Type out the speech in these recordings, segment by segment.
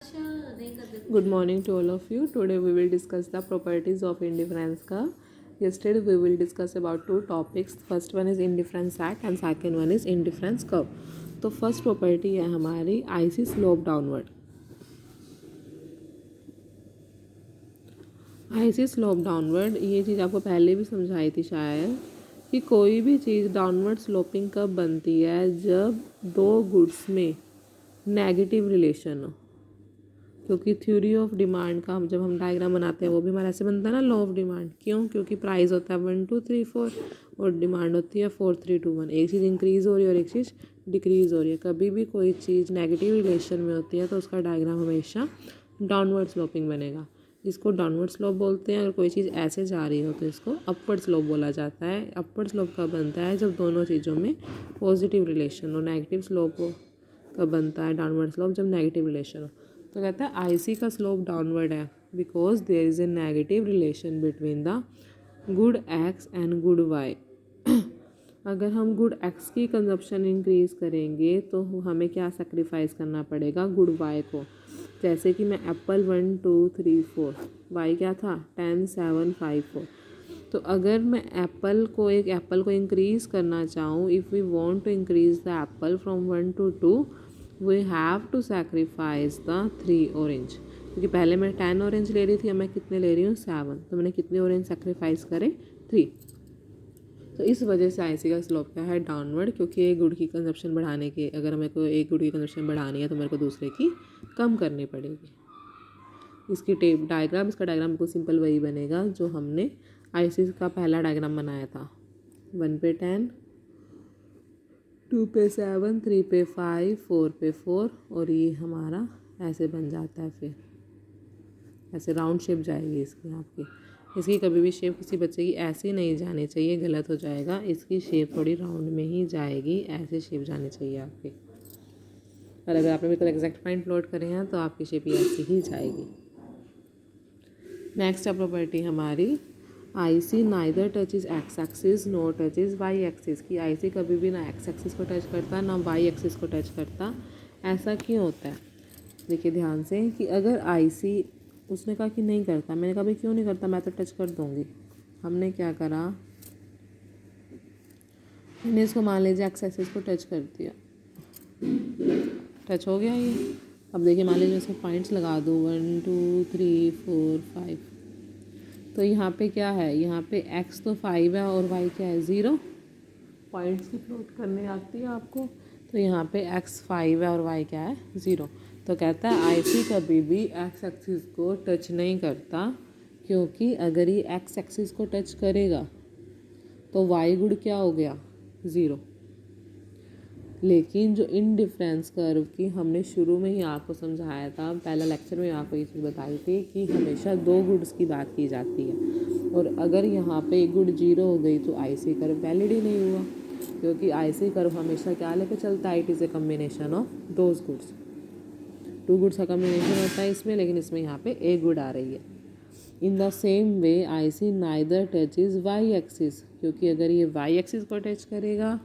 Good morning to all of you. Today we will discuss the properties of indifference curve. Yesterday we will discuss about two topics. First one is indifference set and second one is indifference curve. तो first property है हमारी IC slope downward. IC slope downward ये चीज़ आपको पहले भी समझाई थी शायद कि कोई भी चीज़ डाउनवर्ड स्लोपिंग कब बनती है जब दो गुड्स में नेगेटिव रिलेशन हो. क्योंकि थ्योरी ऑफ डिमांड का जब हम डायग्राम बनाते हैं वो भी हमारा ऐसे बनता है ना, लॉ ऑफ डिमांड. क्यों? क्योंकि प्राइस होता है 1 2 3 4 और डिमांड होती है 4 3 2 1. एक चीज़ इंक्रीज़ हो रही है और एक चीज़ डिक्रीज़ हो रही है. कभी भी कोई चीज़ नेगेटिव रिलेशन में होती है तो उसका डायग्राम हमेशा डाउनवर्ड स्लोपिंग बनेगा. इसको डाउनवर्ड स्लोप बोलते हैं. अगर कोई चीज़ ऐसे जा रही हो तो इसको अपवर्ड स्लोप बोला जाता है. अपवर्ड स्लोप कब बनता है? जब दोनों चीज़ों में पॉजिटिव रिलेशन हो. नेगेटिव स्लोप कब बनता है? डाउनवर्ड स्लोप जब नेगेटिव रिलेशन हो. तो कहता है आईसी का स्लोप डाउनवर्ड है because there is a negative relation between the good X and good Y. अगर हम गुड एक्स की कंजप्शन इंक्रीज़ करेंगे तो हमें क्या सेक्रीफाइस करना पड़ेगा? गुड वाई को. जैसे कि मैं एप्पल 1 2 3 4 वाई क्या था? 10 7 5 4. तो अगर मैं एक एप्पल को इंक्रीज़ करना चाहूँ, if we want to increase the apple from 1 to 2 we have to sacrifice the 3 orange. क्योंकि पहले मैं 10 ऑरेंज ले रही थी, अब मैं कितने ले रही हूँ? 7. तो मैंने कितने ऑरेंज सेक्रीफाइस करे? 3. तो इस वजह से आईसी का स्लोप क्या है? डाउनवर्ड. क्योंकि एक गुड की कंजप्शन बढ़ाने के, अगर मेरे को एक गुड की कंजप्शन बढ़ानी है तो मेरे को दूसरे की कम करनी पड़ेगी. इसका डायग्राम बिल्कुल सिंपल वही बनेगा जो हमने आईसी का पहला डायग्राम बनाया था. 1 पे 10, 2 पे 7, 3 पे 5, 4 पे 4 और ये हमारा ऐसे बन जाता है. फिर ऐसे राउंड शेप जाएगी इसकी आपकी. इसकी कभी भी शेप किसी बच्चे की ऐसी नहीं जानी चाहिए, गलत हो जाएगा. इसकी शेप थोड़ी राउंड में ही जाएगी, ऐसे शेप जानी चाहिए आपकी. और अगर आपने बिल्कुल एग्जैक्ट पॉइंट प्लॉट करे हैं तो आपकी शेप ही ऐसी ही जाएगी. नेक्स्ट प्रॉपर्टी हमारी IC neither touches X axis no touches Y axis. की आईसी कभी भी ना एक्स एक्सिस को टच करता ना वाई एक्सिस को टच करता. ऐसा क्यों होता है? देखिए ध्यान से कि अगर आईसी, उसने कहा कि नहीं करता, मैंने कहा भाई क्यों नहीं करता, मैं तो टच कर दूँगी. हमने क्या करा, मैंने इसको मान लीजिए एक्स एक्सिस को टच कर दिया. टच हो गया ये. अब देखिए मान लीजिए इसको पॉइंट्स लगा दूँ 1 2 3 4 5. तो यहाँ पे क्या है? यहाँ पे x तो 5 है और y क्या है? 0. पॉइंट्स की प्लॉट करने आती है आपको. तो यहाँ पे x 5 है और y क्या है? 0. तो कहता है आईसी कभी भी x एक्सिस को टच नहीं करता, क्योंकि अगर ये x एक्सिस को टच करेगा तो y गुड क्या हो गया? 0. लेकिन जो इनडिफरेंस कर्व की हमने शुरू में ही आपको समझाया था, पहला लेक्चर में आपको ये चीज़ बताई थी कि हमेशा दो गुड्स की बात की जाती है. और अगर यहाँ पे एक गुड 0 हो गई तो आईसी कर्व वैलिड ही नहीं हुआ. क्योंकि आईसी कर्व हमेशा क्या लेके चलता है? It is a combination of those goods. 2 goods का कम्बिनेशन होता है इसमें, लेकिन इसमें यहाँ पे एक गुड आ रही है. In the same way IC neither touch is Y axis. क्योंकि अगर ये वाई एक्सिस को टच करेगा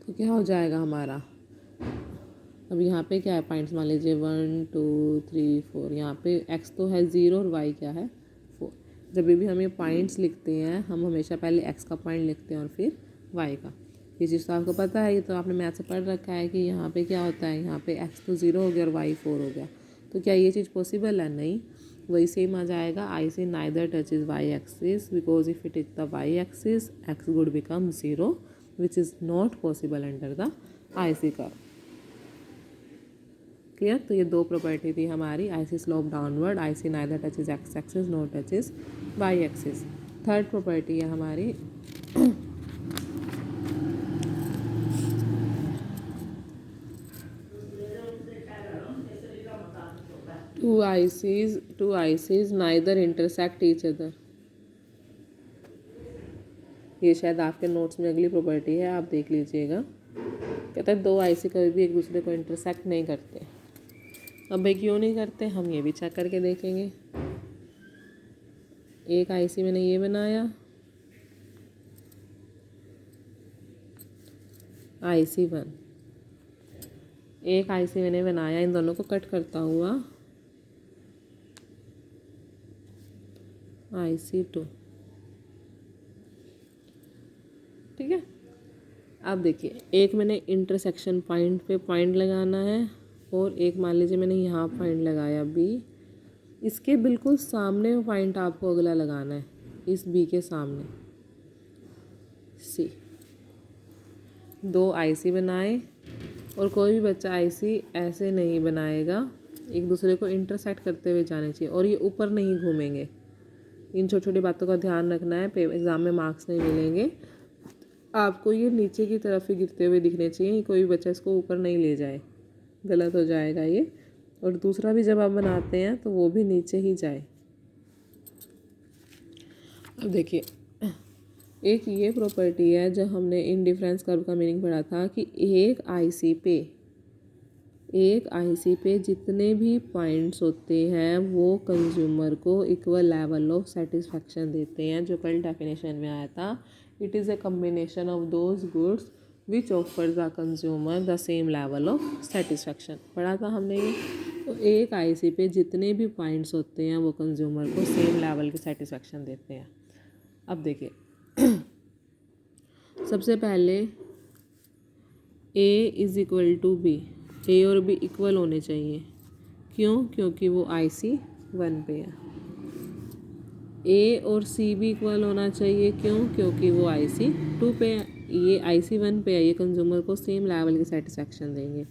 तो क्या हो जाएगा हमारा? अब यहाँ पे क्या है? पॉइंट्स मान लीजिए 1 2 3 4. यहाँ पे x तो है 0 और y क्या है? 4. जब भी हम ये पॉइंट्स लिखते हैं हम हमेशा पहले x का पॉइंट लिखते हैं और फिर y का. ये चीज़ तो आपको पता है, ये तो आपने मैथ से पढ़ रखा है कि यहाँ पे क्या होता है. यहाँ पे x तो 0 हो गया और y 4 हो गया. तो क्या ये चीज़ पॉसिबल है? नहीं. वही सेम आ जाएगा. I see neither touch is Y axis because if it is the Y axis x would become 0, which is not possible under the IC curve. Clear? तो ये दो प्रॉपर्टी थी हमारी. IC slope downward, IC neither touches X axis no touches Y axis. Third property है हमारी two ICs neither intersect each other. ये शायद आपके नोट्स में अगली प्रॉपर्टी है, आप देख लीजिएगा. कहता है दो आईसी कभी भी एक दूसरे को इंटरसेक्ट नहीं करते. अब भाई क्यों नहीं करते, हम ये भी चेक करके देखेंगे. एक आईसी मैंने ये बनाया, IC1. एक IC मैंने बनाया, इन दोनों को कट करता हुआ IC2, ठीक है। अब देखिए, एक मैंने इंटरसेक्शन पॉइंट पे पॉइंट लगाना है और एक मान लीजिए मैंने यहाँ पॉइंट लगाया B, इसके बिल्कुल सामने पॉइंट आपको अगला लगाना है, इस B के सामने C। 2 IC बनाए, और कोई भी बच्चा IC ऐसे नहीं बनाएगा, एक दूसरे को इंटरसेक्ट करते हुए जाने चाहिए, और ये ऊपर नहीं घूमेंगे। इन छोटी छोटी बातों का ध्यान रखना है, एग्ज़ाम में मार्क्स नहीं मिलेंगे आपको। ये नीचे की तरफ ही गिरते हुए दिखने चाहिए, कोई भी बच्चा इसको ऊपर नहीं ले जाए, गलत हो जाएगा ये। और दूसरा भी जब आप बनाते हैं तो वो भी नीचे ही जाए। अब देखिए, एक ये प्रॉपर्टी है जब हमने इंडिफरेंस कर्व का मीनिंग पढ़ा था कि एक IC पे जितने भी पॉइंट्स होते हैं वो कंज्यूमर को इक्वल लेवल ऑफ सेटिस्फेक्शन देते हैं, जो कल डेफिनेशन में आया था। It is a combination of those goods which offers the consumer the same level of satisfaction, पढ़ा था हमने ये। तो एक IC पे जितने भी पॉइंट्स होते हैं वो कंज्यूमर को सेम लेवल की सेटिस्फेक्शन देते हैं। अब देखिए, सबसे पहले A is equal to B, A और B इक्वल होने चाहिए। क्यों? क्योंकि वो IC1 पे है। A और C भी इक्वल होना चाहिए। क्यों? क्योंकि वो IC2 पे है। ये IC1 पे है, ये कंज्यूमर को सेम लेवल की सेटिस्फेक्शन देंगे।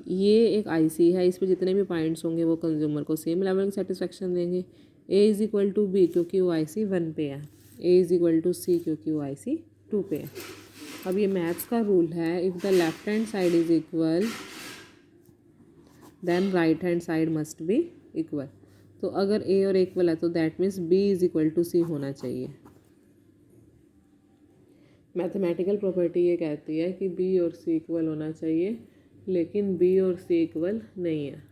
ये एक IC है, इस पे जितने भी पॉइंट्स होंगे वो कंज्यूमर को सेम लेवल की सेटिस्फेक्शन देंगे। A is equal to B क्योंकि वो IC1 पे है। A is equal to C क्योंकि वो IC2 पे है। अब ये मैथ्स का रूल है, if the left hand side is equal then right hand side must be equal. तो अगर A और इक्वल है तो that means B is equal to C होना चाहिए। मैथमेटिकल प्रॉपर्टी ये कहती है कि B और C इक्वल होना चाहिए, लेकिन B और C इक्वल नहीं है।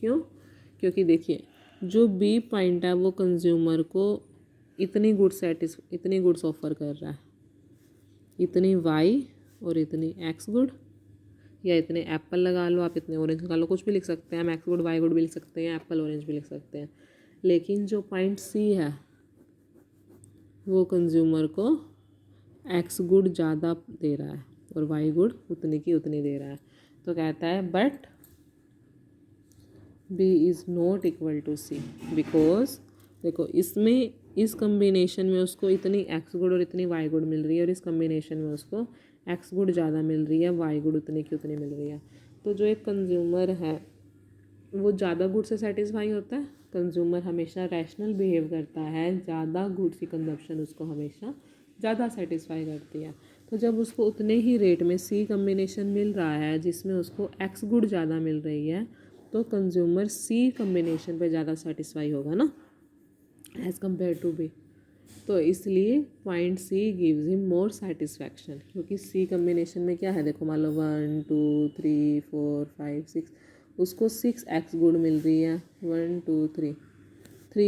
क्यों? क्योंकि देखिए, जो B पॉइंट है वो कंज्यूमर को इतनी गुड्स ऑफर कर रहा है, इतनी Y और इतनी X गुड, या इतने एप्पल लगा लो आप, इतने ऑरेंज लगा लो, कुछ भी लिख सकते हैं हम, X गुड Y गुड भी लिख सकते हैं, एप्पल ऑरेंज भी लिख सकते हैं। लेकिन जो पॉइंट C है वो कंज्यूमर को X गुड ज़्यादा दे रहा है और Y गुड उतनी की उतनी दे रहा है। तो कहता है but B is not equal to C, because देखो, इसमें इस कम्बिनेशन में उसको इतनी X गुड और इतनी Y गुड मिल रही है, और इस कम्बिनेशन में उसको X गुड ज़्यादा मिल रही है, Y गुड उतनी की उतनी मिल रही है। तो जो एक कंज्यूमर है वो ज़्यादा गुड से सेटिस्फाई होता है। कंज्यूमर हमेशा रैशनल बिहेव करता है, ज़्यादा गुड्स की कंजप्शन उसको हमेशा ज़्यादा सेटिस्फाई करती है। तो जब उसको उतने ही रेट में C कम्बिनेशन मिल रहा है जिसमें उसको X गुड ज़्यादा मिल रही है, तो कंज्यूमर C कम्बिनेशन पे ज़्यादा सेटिस्फाई होगा ना, एज़ कम्पेयर टू B। तो इसलिए point C gives him more satisfaction, क्योंकि C कम्बिनेशन में क्या है, देखो मान लो 1 2 3 4 5 6, उसको 6X गुड मिल रही है, 1 2 3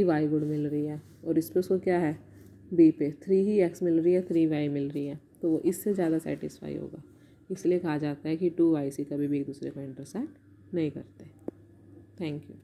Y गुड मिल रही है, और इस पर उसको क्या है, B पे 3 ही X मिल रही है, 3Y मिल रही है, तो वो इससे ज़्यादा सेटिस्फाई होगा। इसलिए कहा जाता है कि 2 IC कभी भी एक दूसरे को इंटरसेक्ट नहीं करते। Thank you.